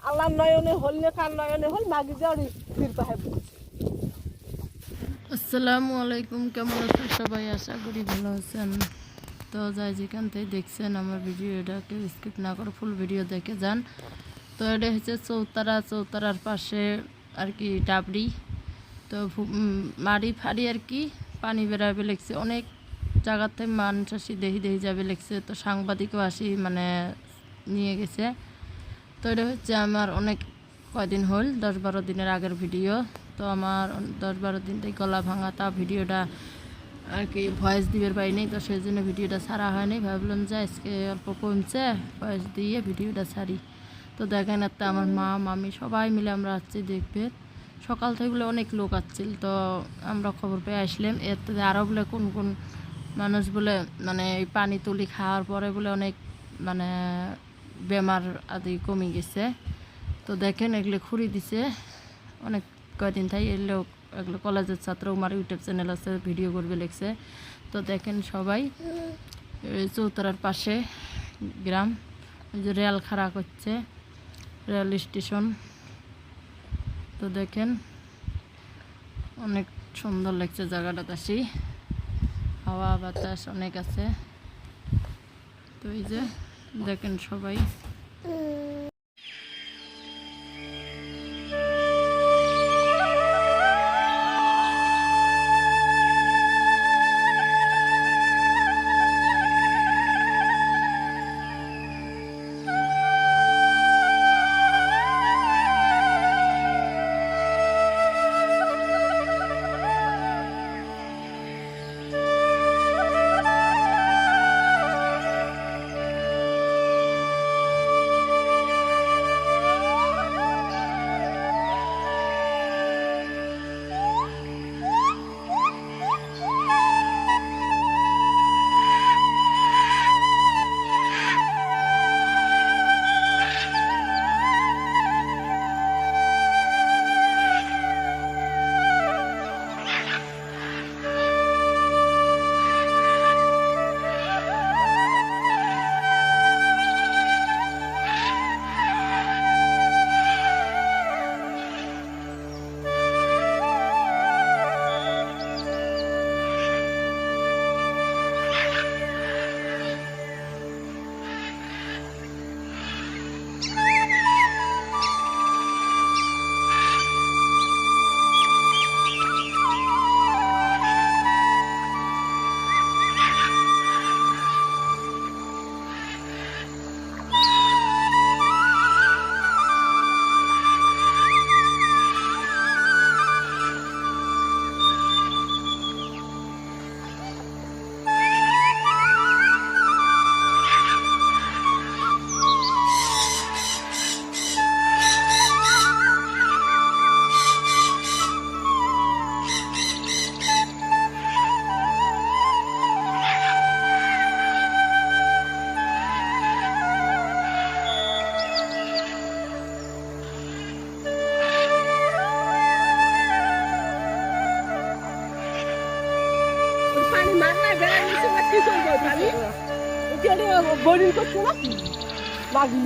আল্লাহ নয়নে হল না কার নয়নে হল মাগি যাওয়ার ফির পাহে বলছে। আসসালামু আলাইকুম, কেমন আছেন সবাই? আশা করি ভালো আছেন। তো যাই যেখান থেকে দেখছেন আমার ভিডিওটাকে স্কিপ না করে ফুল ভিডিও দেখে যান। তো এটা হচ্ছে চৌতারার পাশে আর কি ডাবরি। তো মাড়ি ফাড়ি আর কি পানি বেড়াবে লেগছে, অনেক জায়গার থেকে মানুষ আসি দেখি যাবে লেগছে। তো সাংবাদিকও আসি মানে নিয়ে গেছে। তো এটা হচ্ছে আমার অনেক কয়দিন হল, 10-12 দিনের আগের ভিডিও। তো আমার 10-12 দিন থেকে গলা ভাঙা, তা ভিডিওটা আর কি ভয়েস দিবের পাইনি, তো সেই জন্য ভিডিওটা ছাড়া হয়নি। ভাবলাম যে আজকে অল্প কমছে, ভয়েস দিয়ে ভিডিওটা ছাড়ি। তো দেখেন একটা আমার মা মামি সবাই মিলে আমরা আসছি দেখবে। সকাল থেকে বলে অনেক লোক আসছিল, তো আমরা খবর পেয়ে আসলাম। এতে আরও বলে কোন কোন মানুষ বলে মানে এই পানি তুলি খাওয়ার পরে বলে অনেক মানে বেমার আদি কমে গেছে। তো দেখেন এগুলো খুঁড়ি দিছে অনেক কয়দিন থাই এগুলো কলেজের ছাত্র আমার ইউটিউব চ্যানেল আছে, ভিডিও করবে লেগছে। তো দেখেন সবাই চৌতারার পাশে গ্রাম, ওই যে রেল খাড়া করছে, রেল স্টেশন। তো দেখেন অনেক সুন্দর লাগছে জায়গাটাতে আসি, হাওয়া বাতাস অনেক আছে। তো এই যে দেখেন সবাই। বোরিং করছে নাকি মাগি